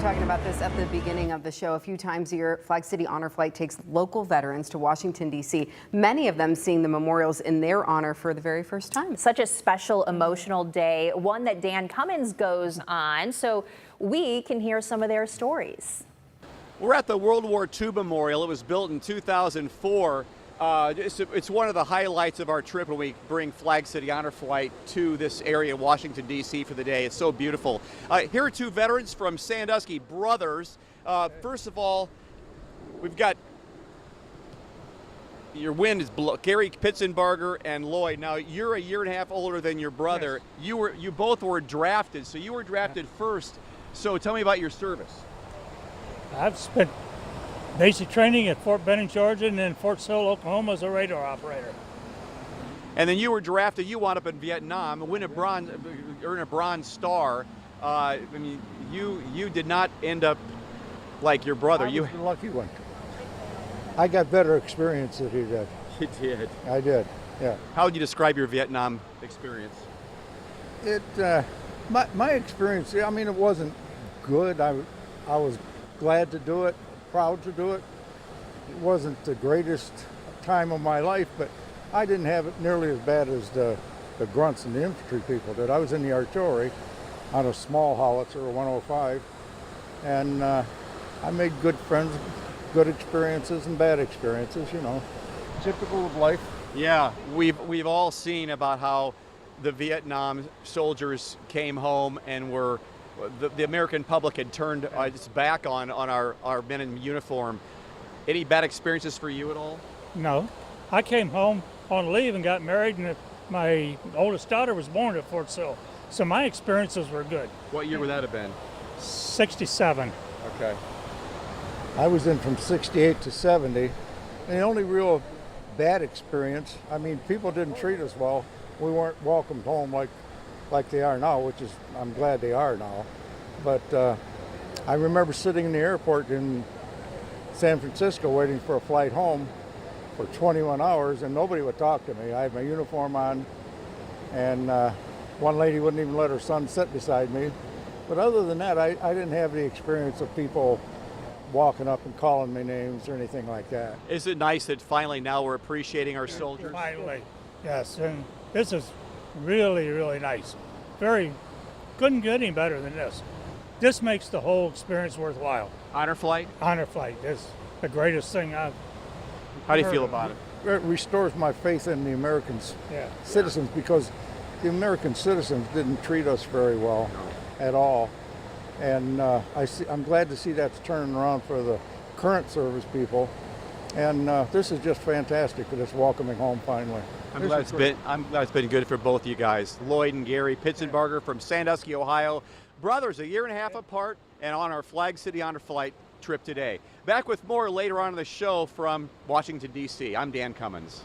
talking about this at the beginning of the show. A few times a year, Flag City Honor Flight takes local veterans to Washington, D.C., many of them seeing the memorials in their honor for the very first time. Such a special, emotional day, one that Dan Cummins goes on, so we can hear some of their stories. We're at the World War II Memorial. It was built in 2004. It's one of the highlights of our trip when we bring Flag City Honor Flight to this area, Washington, D.C. for the day. It's so beautiful. Here are two veterans from Sandusky, brothers. First of all, we've got your wind is Gary Pittzenberger and Lloyd. Now, you're a year and a half older than your brother. Yes. You both were drafted, so you were drafted first. So tell me about your service. I've spent basic training at Fort Benning, Georgia, and then Fort Sill, Oklahoma as a radar operator. And then you were drafted, you wound up in Vietnam, earn a Bronze Star. I mean, you did not end up like your brother. I was the lucky one. I got better experience than he did. You did? I did, yeah. How would you describe your Vietnam experience? My experience, I mean, it wasn't good. I was glad to do it, proud to do it. It wasn't the greatest time of my life, but I didn't have it nearly as bad as the grunts and the infantry people did. I was in the artillery on a small howitzer, a 105, and I made good friends, good experiences and bad experiences, you know, typical of life. Yeah, we've all seen about how the Vietnam soldiers came home and were the American public had turned its back on our men in uniform. Any bad experiences for you at all? No. I came home on leave and got married, and my oldest daughter was born at Fort Sill. So my experiences were good. What year would that have been? 67. Okay. I was in from 68 to 70. And the only real bad experience, I mean, people didn't treat us well. We weren't welcomed home like they are now, which is, I'm glad they are now. But I remember sitting in the airport in San Francisco waiting for a flight home for 21 hours, and nobody would talk to me. I had my uniform on, and one lady wouldn't even let her son sit beside me. But other than that, I didn't have the experience of people walking up and calling me names or anything like that. Is it nice that finally now we're appreciating our soldiers? Finally, yes, and this is really, really nice. Couldn't get any better than this. This makes the whole experience worthwhile. Honor Flight? Honor Flight is the greatest thing I've How do you feel about it? It restores my faith in the American citizens, because the American citizens didn't treat us very well at all. And I'm glad to see that's turning around for the current service people. And this is just fantastic for this welcoming home finally. I'm glad it's been good for both you guys. Lloyd and Gary Pittzenberger from Sandusky, Ohio. Brothers, a year and a half apart, and on our Flag City Honor Flight trip today. Back with more later on in the show from Washington, D.C. I'm Dan Cummins.